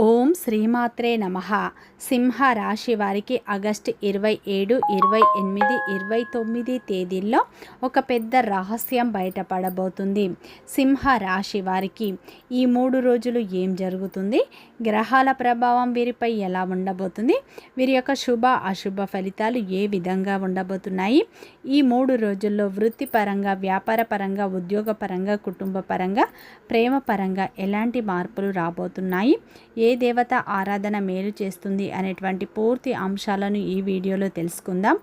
ఓం శ్రీమాత్రే నమః. సింహ రాశి వారికి ఆగస్టు 27, 28, 29 తేదీల్లో ఒక పెద్ద రహస్యం బయటపడబోతుంది. సింహ రాశి వారికి ఈ 3 రోజులు ఏం జరుగుతుంది, గ్రహాల ప్రభావం వీరిపై ఎలా ఉండబోతుంది, వీరి యొక్క శుభ అశుభ ఫలితాలు ఏ విధంగా ఉండబోతున్నాయి, ఈ 3 రోజుల్లో వృత్తిపరంగా, వ్యాపారపరంగా, ఉద్యోగపరంగా, కుటుంబ పరంగా, ప్రేమ పరంగా ఎలాంటి మార్పులు రాబోతున్నాయి, ఏ దేవత ఆరాధన మేలు చేస్తుంది అనేటువంటి పూర్తి అంశాలను ఈ వీడియోలో తెలుసుకుందాం.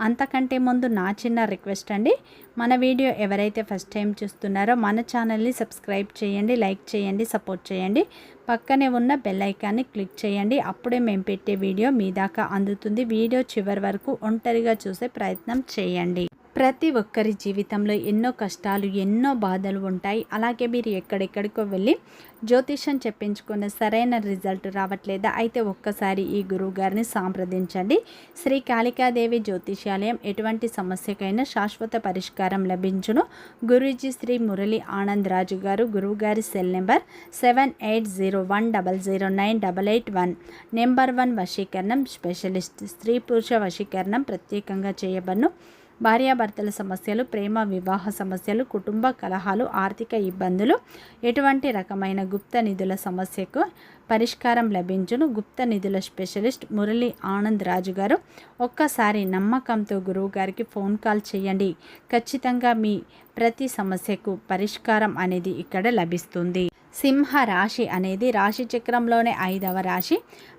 అంతకంటే ముందు నా చిన్న రిక్వెస్ట్ అండి, మన వీడియో ఎవరైతే ఫస్ట్ టైం చూస్తున్నారో మన ఛానల్ని సబ్స్క్రైబ్ చేయండి, లైక్ చేయండి, సపోర్ట్ చేయండి. పక్కనే ఉన్న బెల్ ఐకాన్ని క్లిక్ చేయండి. అప్పుడే మేము పెట్టే వీడియో మీ దాకా అందుతుంది. వీడియో చివరి వరకు ఒంటరిగా చూసే ప్రయత్నం చేయండి. ప్రతి ఒక్కరి జీవితంలో ఎన్నో కష్టాలు, ఎన్నో బాధలు ఉంటాయి. అలాగే మీరు ఎక్కడెక్కడికో వెళ్ళి జ్యోతిషం చెప్పించుకున్న సరైన రిజల్ట్ రావట్లేదా? అయితే ఒక్కసారి ఈ గురువు గారిని సంప్రదించండి. శ్రీ కాళికాదేవి జ్యోతిషాలయం ఎటువంటి సమస్యకైనా శాశ్వత పరిష్కారం లభించును. గురూజీ శ్రీ మురళి ఆనంద్ రాజు గారు. గురువు గారి సెల్ నెంబర్ 7801009881. నెంబర్ 1 వశీకరణం స్పెషలిస్ట్. స్త్రీ పురుష వశీకరణం ప్రత్యేకంగా చేయబడును. భార్యాభర్తల సమస్యలు, ప్రేమ వివాహ సమస్యలు, కుటుంబ కలహాలు, ఆర్థిక ఇబ్బందులు, ఎటువంటి రకమైన గుప్త నిధుల సమస్యకు పరిష్కారం లభించును. గుప్త నిధుల స్పెషలిస్ట్ మురళి ఆనంద్ రాజు గారు. ఒక్కసారి నమ్మకంతో గురువు గారికి ఫోన్ కాల్ చేయండి. ఖచ్చితంగా మీ ప్రతి సమస్యకు పరిష్కారం అనేది ఇక్కడ లభిస్తుంది. సింహ రాశి అనేది రాశి చక్రంలోనే 5వ రాశి.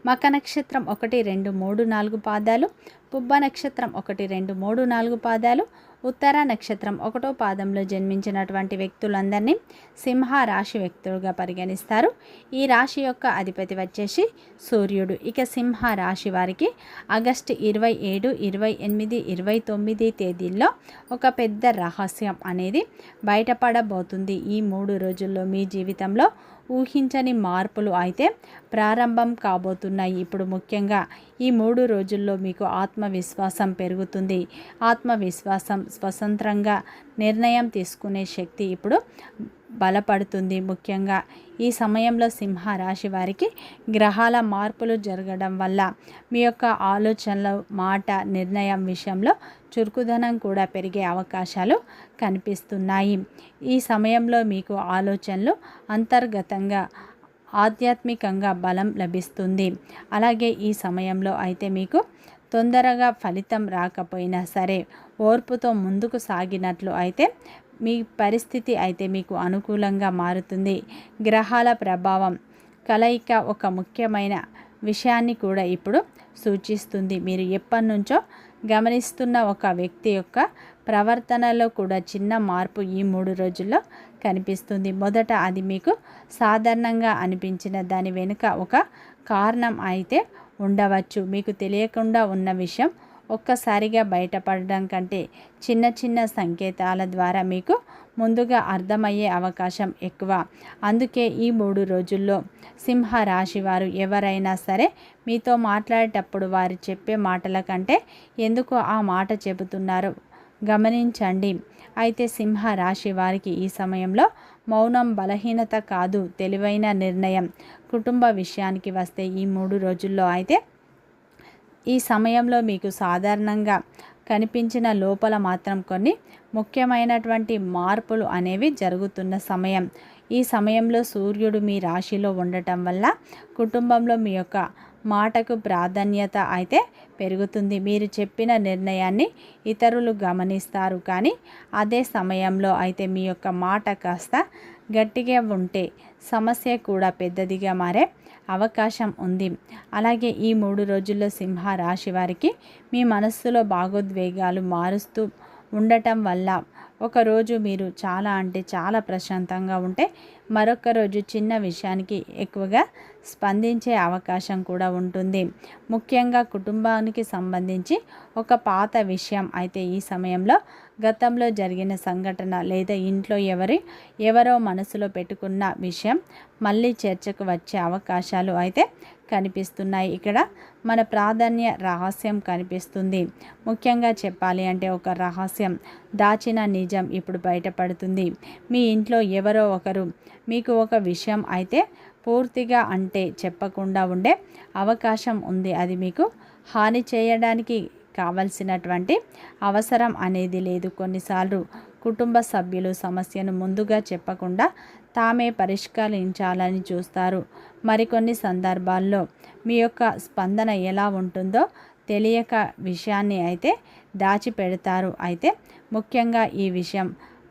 మక నక్షత్రం 1, 2, 3, 4 పాదాలు, పుబ్బ నక్షత్రం 1, 2, 3, 4 పాదాలు, ఉత్తర నక్షత్రం 1వ పాదంలో జన్మించినటువంటి వ్యక్తులందరినీ సింహ రాశి వ్యక్తులుగా పరిగణిస్తారు. ఈ రాశి యొక్క అధిపతి వచ్చేసి సూర్యుడు. ఇక సింహ రాశి వారికి ఆగస్టు 27, 28, 29 తేదీల్లో ఒక పెద్ద రహస్యం అనేది బయటపడబోతుంది. ఈ 3 రోజుల్లో మీ జీవితంలో ఊహించని మార్పులు అయితే ప్రారంభం కాబోతున్నాయి. ఇప్పుడు ముఖ్యంగా ఈ 3 రోజుల్లో మీకు ఆత్మవిశ్వాసం పెరుగుతుంది. ఆత్మవిశ్వాసం, స్వతంత్రంగా నిర్ణయం తీసుకునే శక్తి ఇప్పుడు బలపడుతుంది. ముఖ్యంగా ఈ సమయంలో సింహ రాశి వారికి గ్రహాల మార్పులు జరగడం వల్ల మీ యొక్క ఆలోచనలు, మాట, నిర్ణయం విషయంలో చురుకుదనం కూడా పెరిగే అవకాశాలు కనిపిస్తున్నాయి. ఈ సమయంలో మీకు ఆలోచనలు అంతర్గతంగా, ఆధ్యాత్మికంగా బలం లభిస్తుంది. అలాగే ఈ సమయంలో అయితే మీకు తొందరగా ఫలితం రాకపోయినా సరే ఓర్పుతో ముందుకు సాగినట్లు అయితే మీ పరిస్థితి అయితే మీకు అనుకూలంగా మారుతుంది. గ్రహాల ప్రభావం కలయిక ఒక ముఖ్యమైన విషయాన్ని కూడా ఇప్పుడు సూచిస్తుంది. మీరు ఎప్పటి నుంచో గమనిస్తున్న ఒక వ్యక్తి యొక్క ప్రవర్తనలో కూడా చిన్న మార్పు ఈ 3 రోజుల్లో కనిపిస్తుంది. మొదట అది మీకు సాధారణంగా అనిపించిన దాని వెనుక ఒక కారణం అయితే ఉండవచ్చు. మీకు తెలియకుండా ఉన్న విషయం ఒక్కసారిగా బయటపడడం కంటే చిన్న చిన్న సంకేతాల ద్వారా మీకు ముందుగా అర్థమయ్యే అవకాశం ఎక్కువ. అందుకే ఈ 3 రోజుల్లో సింహ రాశి వారు ఎవరైనా సరే మీతో మాట్లాడేటప్పుడు వారు చెప్పే మాటల కంటే ఎందుకు ఆ మాట చెబుతున్నారో గమనించండి. అయితే సింహ రాశి వారికి ఈ సమయంలో మౌనం బలహీనత కాదు, తెలివైన నిర్ణయం. కుటుంబ విషయానికి వస్తే ఈ 3 రోజుల్లో అయితే ఈ సమయంలో మీకు సాధారణంగా కనిపించిన లోపల మాత్రం కొన్ని ముఖ్యమైనటువంటి మార్పులు అనేవి జరుగుతున్న సమయం. ఈ సమయంలో సూర్యుడు మీ రాశిలో ఉండటం వల్ల కుటుంబంలో మీ యొక్క మాటకు ప్రాధాన్యత అయితే పెరుగుతుంది. మీరు చెప్పిన నిర్ణయాన్ని ఇతరులు గమనిస్తారు. కానీ అదే సమయంలో అయితే మీ యొక్క మాట కాస్త గట్టిగా ఉంటే సమస్య కూడా పెద్దదిగా మారే అవకాశం ఉంది. అలాగే ఈ 3 రోజుల్లో సింహ రాశి వారికి మీ మనస్సులో భావోద్వేగాలు మారుస్తూ ఉండటం వల్ల ఒకరోజు మీరు చాలా ప్రశాంతంగా ఉంటే మరొక రోజు చిన్న విషయానికి ఎక్కువగా స్పందించే అవకాశం కూడా ఉంటుంది. ముఖ్యంగా కుటుంబానికి సంబంధించి ఒక పాత విషయం అయితే ఈ సమయంలో గతంలో జరిగిన సంఘటన లేదా ఇంట్లో ఎవరో మనసులో పెట్టుకున్న విషయం మళ్ళీ చర్చకు వచ్చే అవకాశాలు అయితే కనిపిస్తున్నాయి. ఇక్కడ మన ప్రాధాన్య రహస్యం కనిపిస్తుంది. ముఖ్యంగా చెప్పాలి అంటే ఒక రహస్యం, దాచిన నిజం ఇప్పుడు బయటపడుతుంది. మీ ఇంట్లో ఎవరో ఒకరు మీకు ఒక విషయం అయితే పూర్తిగా అంటే చెప్పకుండా ఉండే అవకాశం ఉంది. అది మీకు హాని చేయడానికి కావలసినటువంటి అవసరం అనేది లేదు. కొన్నిసార్లు కుటుంబ సభ్యులు సమస్యను ముందుగా చెప్పకుండా తామే పరిష్కరించాలని చూస్తారు. మరికొన్ని సందర్భాల్లో మీ యొక్క స్పందన ఎలా ఉంటుందో తెలియక విషయాన్ని అయితే దాచిపెడతారు. అయితే ముఖ్యంగా ఈ విషయం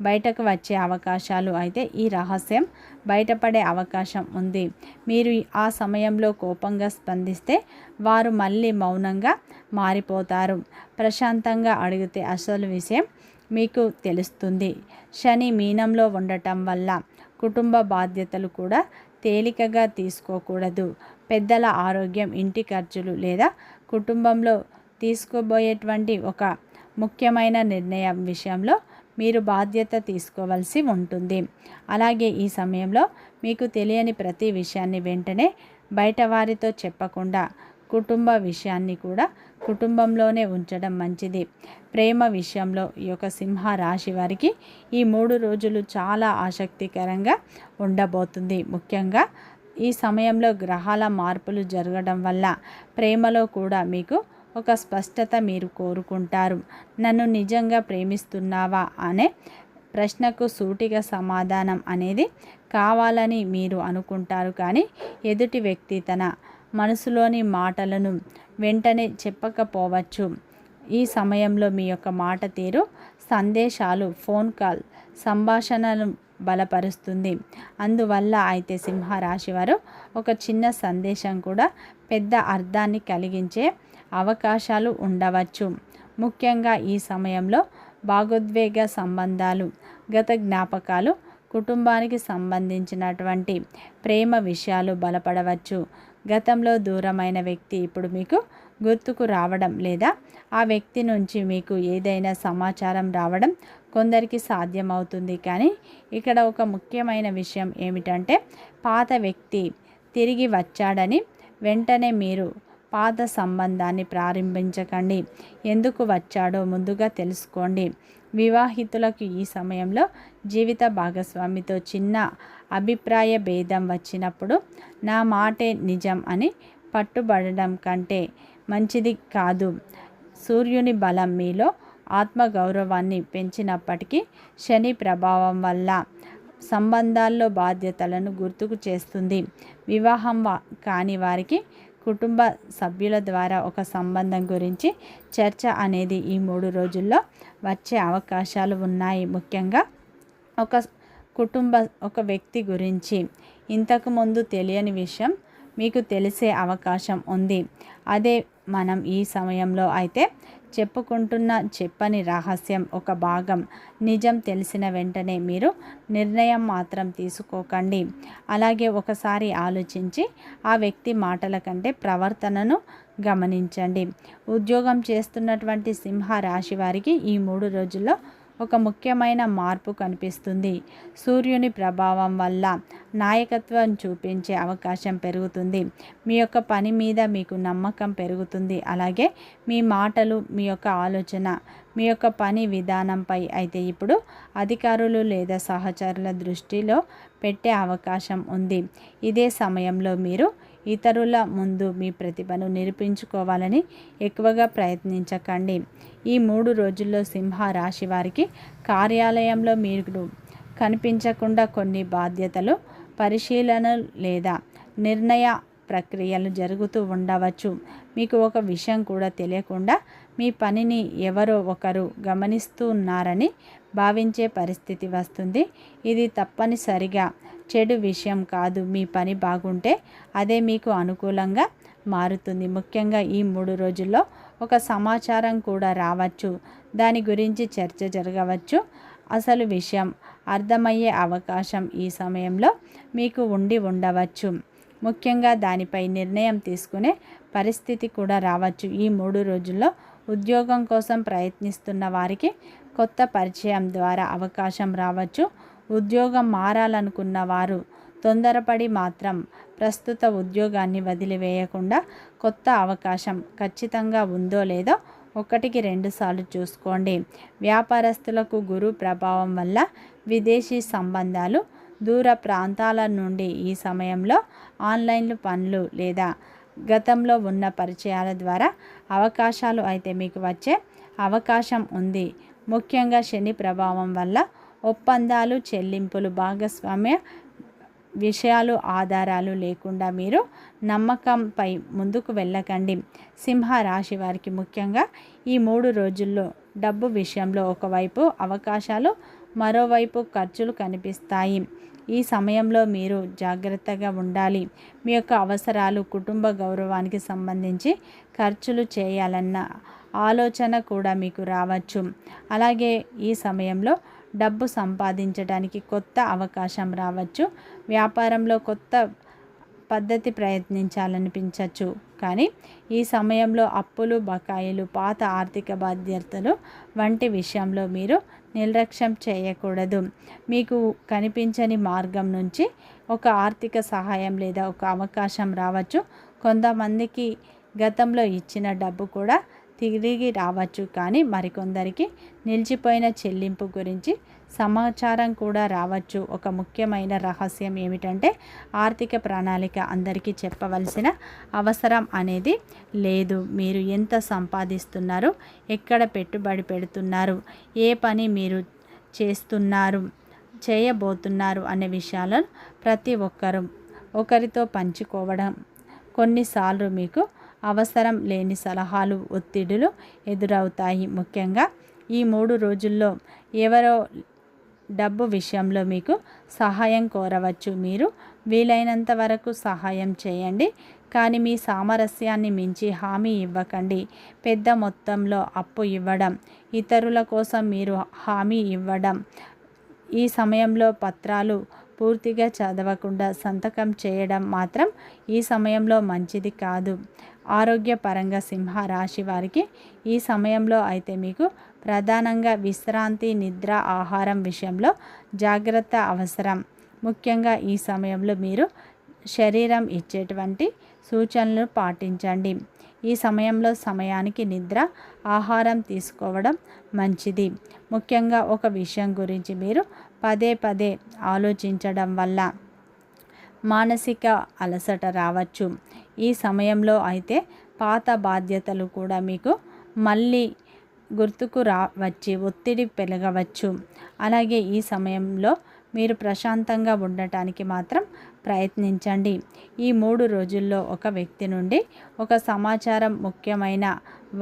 బయటకు వచ్చే అవకాశాలు అయితే ఈ రహస్యం బయటపడే అవకాశం ఉంది. మీరు ఆ సమయంలో కోపంగా స్పందిస్తే వారు మళ్ళీ మౌనంగా మారిపోతారు. ప్రశాంతంగా అడిగితే అసలు విషయం మీకు తెలుస్తుంది. శని మీనంలో ఉండటం వల్ల కుటుంబ బాధ్యతలు కూడా తేలికగా తీసుకోకూడదు. పెద్దల ఆరోగ్యం, ఇంటి ఖర్చులు లేదా కుటుంబంలో తీసుకోబోయేటువంటి ఒక ముఖ్యమైన నిర్ణయం విషయంలో మీరు బాధ్యత తీసుకోవాల్సి ఉంటుంది. అలాగే ఈ సమయంలో మీకు తెలియని ప్రతి విషయాన్ని వెంటనే బయట వారితో చెప్పకుండా కుటుంబ విషయాన్ని కూడా కుటుంబంలోనే ఉంచడం మంచిది. ప్రేమ విషయంలో ఈ యొక్క సింహ రాశి వారికి ఈ 3 రోజులు చాలా ఆసక్తికరంగా ఉండబోతుంది. ముఖ్యంగా ఈ సమయంలో గ్రహాల మార్పులు జరగడం వల్ల ప్రేమలో కూడా మీకు ఒక స్పష్టత మీరు కోరుకుంటారు. నన్ను నిజంగా ప్రేమిస్తున్నావా అనే ప్రశ్నకు సూటిగా సమాధానం అనేది కావాలని మీరు అనుకుంటారు. కానీ ఎదుటి వ్యక్తి తన మనసులోని మాటలను వెంటనే చెప్పకపోవచ్చు. ఈ సమయంలో మీ యొక్క మాట తీరు, సందేశాలు, ఫోన్ కాల్ సంభాషణను బలపరుస్తుంది. అందువల్ల అయితే సింహరాశి వారు ఒక చిన్న సందేశం కూడా పెద్ద అర్థాన్ని కలిగించే అవకాశాలు ఉండవచ్చు. ముఖ్యంగా ఈ సమయంలో భావోద్వేగ సంబంధాలు, గత జ్ఞాపకాలు, కుటుంబానికి సంబంధించినటువంటి ప్రేమ విషయాలు బలపడవచ్చు. గతంలో దూరమైన వ్యక్తి ఇప్పుడు మీకు గుర్తుకు రావడం లేదా ఆ వ్యక్తి నుంచి మీకు ఏదైనా సమాచారం రావడం కొందరికి సాధ్యమవుతుంది. కానీ ఇక్కడ ఒక ముఖ్యమైన విషయం ఏమిటంటే పాత వ్యక్తి తిరిగి వచ్చాడని వెంటనే మీరు పాత సంబంధాన్ని ప్రారంభించకండి. ఎందుకు వచ్చాడో ముందుగా తెలుసుకోండి. వివాహితులకు ఈ సమయంలో జీవిత భాగస్వామితో చిన్న అభిప్రాయ భేదం వచ్చినప్పుడు నా మాటే నిజం అని పట్టుబడడం కంటే మంచిది కాదు. సూర్యుని బలం మీలో ఆత్మగౌరవాన్ని పెంచినప్పటికీ శని ప్రభావం వల్ల సంబంధాల్లో బాధ్యతలను గుర్తుకు చేస్తుంది. వివాహం కాని వారికి కుటుంబ సభ్యుల ద్వారా ఒక సంబంధం గురించి చర్చ అనేది ఈ 3 రోజుల్లో వచ్చే అవకాశాలు ఉన్నాయి. ముఖ్యంగా ఒక వ్యక్తి గురించి ఇంతకుముందు తెలియని విషయం మీకు తెలిసే అవకాశం ఉంది. అదే మనం ఈ సమయంలో అయితే చెప్పని రహస్యం ఒక భాగం నిజం తెలిసిన వెంటనే మీరు నిర్ణయం మాత్రం తీసుకోకండి. అలాగే ఒకసారి ఆలోచించి ఆ వ్యక్తి మాటల కంటే ప్రవర్తనను గమనించండి. ఉద్యోగం చేస్తున్నటువంటి సింహ రాశి వారికి ఈ 3 రోజుల్లో ఒక ముఖ్యమైన మార్పు కనిపిస్తుంది. సూర్యుని ప్రభావం వల్ల నాయకత్వం చూపించే అవకాశం పెరుగుతుంది. మీ యొక్క పని మీద మీకు నమ్మకం పెరుగుతుంది. అలాగే మీ మాటలు, మీ యొక్క ఆలోచన, మీ యొక్క పని విధానంపై అయితే ఇప్పుడు అధికారులు లేదా సహచరుల దృష్టిలో పెట్టే అవకాశం ఉంది. ఇదే సమయంలో మీరు ఇతరుల ముందు మీ ప్రతిభను నిరూపించుకోవాలని ఎక్కువగా ప్రయత్నించకండి. ఈ 3 రోజుల్లో సింహ రాశి వారికి కార్యాలయంలో మీరు కనిపించకుండా కొన్ని బాధ్యతలు, పరిశీలనలు లేదా నిర్ణయ ప్రక్రియలు జరుగుతూ ఉండవచ్చు. మీకు ఒక విషయం కూడా తెలియకుండా మీ పనిని ఎవరో ఒకరు గమనిస్తూ ఉన్నారని భావించే పరిస్థితి వస్తుంది. ఇది తప్పనిసరిగా చెడు విషయం కాదు. మీ పని బాగుంటే అదే మీకు అనుకూలంగా మారుతుంది. ముఖ్యంగా ఈ 3 రోజుల్లో ఒక సమాచారం కూడా రావచ్చు. దాని గురించి చర్చ జరగవచ్చు. అసలు విషయం అర్థమయ్యే అవకాశం ఈ సమయంలో మీకు ఉండవచ్చు. ముఖ్యంగా దానిపై నిర్ణయం తీసుకునే పరిస్థితి కూడా రావచ్చు. ఈ 3 రోజుల్లో ఉద్యోగం కోసం ప్రయత్నిస్తున్న వారికి కొత్త పరిచయం ద్వారా అవకాశం రావచ్చు. ఉద్యోగం మారాలనుకున్న వారు తొందరపడి మాత్రం ప్రస్తుత ఉద్యోగాన్ని వదిలివేయకుండా కొత్త అవకాశం ఖచ్చితంగా ఉందో లేదో 1-2 సార్లు చూసుకోండి. వ్యాపారస్తులకు గురు ప్రభావం వల్ల విదేశీ సంబంధాలు దూర ప్రాంతాల నుండి ఈ సమయంలో ఆన్లైన్ పనులు లేదా గతంలో ఉన్న పరిచయాల ద్వారా అవకాశాలు అయితే మీకు వచ్చే అవకాశం ఉంది. ముఖ్యంగా శని ప్రభావం వల్ల ఒప్పందాలు, చెల్లింపులు, భాగస్వామ్య విషయాలు ఆధారాలు లేకుండా మీరు నమ్మకంపై ముందుకు వెళ్ళకండి. సింహ రాశి వారికి ముఖ్యంగా ఈ 3 రోజుల్లో డబ్బు విషయంలో ఒకవైపు అవకాశాలు, మరోవైపు ఖర్చులు కనిపిస్తాయి. ఈ సమయంలో మీరు జాగ్రత్తగా ఉండాలి. మీ యొక్క అవసరాలు, కుటుంబ గౌరవానికి సంబంధించి ఖర్చులు చేయాలన్న ఆలోచన కూడా మీకు రావచ్చు. అలాగే ఈ సమయంలో డబ్బు సంపాదించడానికి కొత్త అవకాశం రావచ్చు. వ్యాపారంలో కొత్త పద్ధతి ప్రయత్నించాలనిపించవచ్చు. కానీ ఈ సమయంలో అప్పులు, బకాయిలు, పాత ఆర్థిక బాధ్యతలు వంటి విషయంలో మీరు నిర్లక్ష్యం చేయకూడదు. మీకు కనిపించని మార్గం నుంచి ఒక ఆర్థిక సహాయం లేదా ఒక అవకాశం రావచ్చు. కొంతమందికి గతంలో ఇచ్చిన డబ్బు కూడా తిరిగి రావచ్చు. కానీ మరికొందరికి నిలిచిపోయిన చెల్లింపు గురించి సమాచారం కూడా రావచ్చు. ఒక ముఖ్యమైన రహస్యం ఏమిటంటే ఆర్థిక ప్రణాళిక అందరికీ చెప్పవలసిన అవసరం అనేది లేదు. మీరు ఎంత సంపాదిస్తున్నారు, ఎక్కడ పెట్టుబడి పెడుతున్నారు, ఏ పని మీరు చేయబోతున్నారు అనే విషయాలను ప్రతి ఒక్కరూ ఒకరితో పంచుకోవడం. కొన్నిసార్లు మీకు అవసరం లేని సలహాలు, ఒత్తిడులు ఎదురవుతాయి. ముఖ్యంగా ఈ 3 రోజుల్లో ఎవరో డబ్బు విషయంలో మీకు సహాయం కోరవచ్చు. మీరు వీలైనంత వరకు సహాయం చేయండి, కానీ మీ సామరస్యాన్ని మించి హామీ ఇవ్వకండి. పెద్ద మొత్తంలో అప్పు ఇవ్వడం, ఇతరుల కోసం మీరు హామీ ఇవ్వడం, ఈ సమయంలో పత్రాలు పూర్తిగా చదవకుండా సంతకం చేయడం మాత్రం ఈ సమయంలో మంచిది కాదు. ఆరోగ్యపరంగా సింహ రాశి వారికి ఈ సమయంలో అయితే మీకు ప్రధానంగా విశ్రాంతి, నిద్ర, ఆహారం విషయంలో జాగ్రత్త అవసరం. ముఖ్యంగా ఈ సమయంలో మీరు శరీరం ఇచ్చేటువంటి సూచనలు పాటించండి. ఈ సమయంలో సమయానికి నిద్ర, ఆహారం తీసుకోవడం మంచిది. ముఖ్యంగా ఒక విషయం గురించి మీరు పదే పదే ఆలోచించడం వల్ల మానసిక అలసట రావచ్చు. ఈ సమయంలో అయితే పాత బాధ్యతలు కూడా మీకు మళ్ళీ గుర్తుకు వచ్చి ఒత్తిడి పెరగవచ్చు. అలాగే ఈ సమయంలో మీరు ప్రశాంతంగా ఉండటానికి మాత్రం ప్రయత్నించండి. ఈ 3 రోజుల్లో ఒక వ్యక్తి నుండి ఒక సమాచారం, ముఖ్యమైన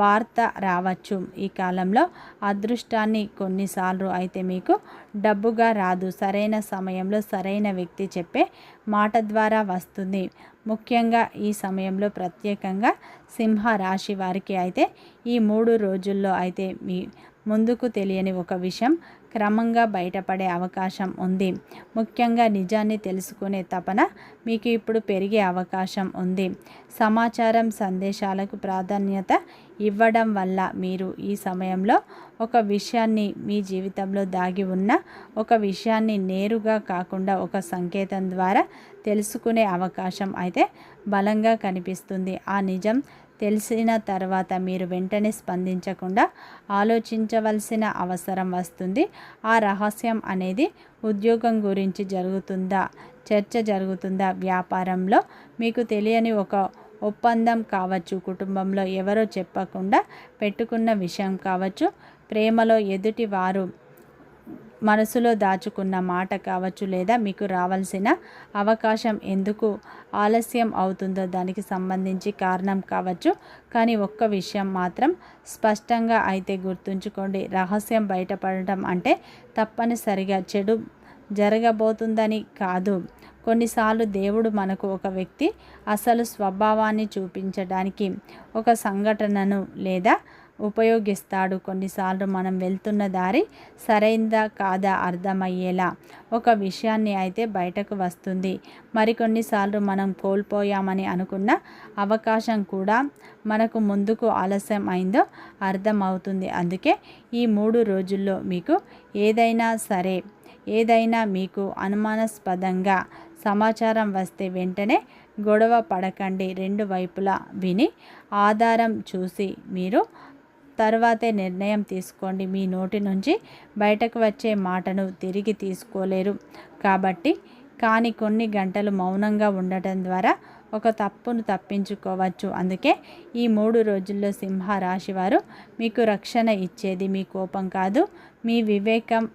వార్త రావచ్చు. ఈ కాలంలో అదృష్టాన్ని కొన్నిసార్లు అయితే మీకు డబ్బుగా రాదు, సరైన సమయంలో సరైన వ్యక్తి చెప్పే మాట ద్వారా వస్తుంది. ముఖ్యంగా ఈ సమయంలో ప్రత్యేకంగా సింహ రాశి వారికి అయితే ఈ 3 రోజుల్లో అయితే మీ ముందుకు తెలియని ఒక విషయం క్రమంగా బయటపడే అవకాశం ఉంది. ముఖ్యంగా నిజాన్ని తెలుసుకునే తపన మీకు ఇప్పుడు పెరిగే అవకాశం ఉంది. సమాచారం, సందేశాలకు ప్రాధాన్యత ఇవ్వడం వల్ల మీరు ఈ సమయంలో ఒక విషయాన్ని, మీ జీవితంలో దాగి ఉన్న ఒక విషయాన్ని నేరుగా కాకుండా ఒక సంకేతం ద్వారా తెలుసుకునే అవకాశం అయితే బలంగా కనిపిస్తుంది. ఆ నిజం తెలిసిన తర్వాత మీరు వెంటనే స్పందించకుండా ఆలోచించవలసిన అవసరం వస్తుంది. ఆ రహస్యం అనేది ఉద్యోగం గురించి చర్చ జరుగుతుందా, వ్యాపారంలో మీకు తెలియని ఒక ఒప్పందం కావచ్చు, కుటుంబంలో ఎవరో చెప్పకుండా పెట్టుకున్న విషయం కావచ్చు, ప్రేమలో ఎదుటి వారు మనసులో దాచుకున్న మాట కావచ్చు, లేదా మీకు రావాల్సిన అవకాశం ఎందుకు ఆలస్యం అవుతుందో దానికి సంబంధించి కారణం కావచ్చు. కానీ ఒక్క విషయం మాత్రం స్పష్టంగా అయితే గుర్తుంచుకోండి, రహస్యం బయటపడటం అంటే తప్పనిసరిగా చెడు జరగబోతుందని కాదు. కొన్నిసార్లు దేవుడు మనకు ఒక వ్యక్తి అసలు స్వభావాన్ని చూపించడానికి ఒక సంఘటనను లేదా ఉపయోగిస్తాడు. కొన్నిసార్లు మనం వెళ్తున్న దారి సరైందా కాదా అర్థమయ్యేలా ఒక విషయాన్ని అయితే బయటకు వస్తుంది. మరికొన్నిసార్లు మనం కోల్పోయామని అనుకున్న అవకాశం కూడా మనకు ముందుకు ఆలస్యం అయిందో అర్థమవుతుంది. అందుకే ఈ 3 రోజుల్లో మీకు ఏదైనా మీకు అనుమానాస్పదంగా సమాచారం వస్తే వెంటనే గొడవ పడకండి. 2 వైపులా విని ఆధారం చూసి మీరు తర్వాతే నిర్ణయం తీసుకోండి. మీ నోటి నుంచి బయటకు వచ్చే మాటను తిరిగి తీసుకోలేరు కాబట్టి కానీ కొన్ని గంటలు మౌనంగా ఉండటం ద్వారా ఒక తప్పును తప్పించుకోవచ్చు. అందుకే ఈ 3 రోజుల్లో సింహరాశి వారు మీకు రక్షణ ఇచ్చేది మీ కోపం కాదు, మీ వివేకం,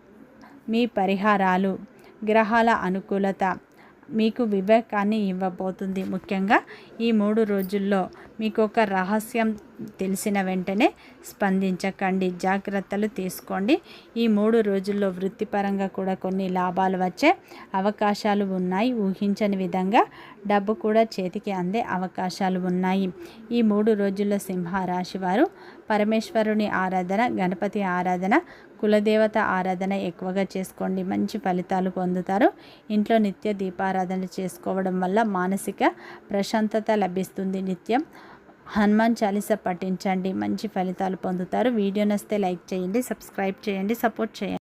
మీ పరిహారాలు. గ్రహాల అనుకూలత మీకు వివేకాన్ని ఇవ్వబోతుంది. ముఖ్యంగా ఈ 3 రోజుల్లో మీకు ఒక రహస్యం తెలిసిన వెంటనే స్పందించకండి, జాగ్రత్తలు తీసుకోండి. ఈ 3 రోజుల్లో వృత్తిపరంగా కూడా కొన్ని లాభాలు వచ్చే అవకాశాలు ఉన్నాయి. ఊహించని విధంగా డబ్బు కూడా చేతికి అందే అవకాశాలు ఉన్నాయి. ఈ 3 రోజుల్లో సింహరాశి వారు పరమేశ్వరుని ఆరాధన, గణపతి ఆరాధన, కులదేవత ఆరాధన ఎక్కువగా చేసుకోండి. మంచి ఫలితాలు పొందుతారు. ఇంట్లో నిత్య దీపారాధన చేసుకోవడం వల్ల మానసిక ప్రశాంతత లభిస్తుంది. నిత్యం హనుమాన్ చాలీస పఠించండి, మంచి ఫలితాలు పొందుతారు. వీడియో నచ్చితే లైక్ చేయండి, సబ్స్క్రైబ్ చేయండి, సపోర్ట్ చేయండి.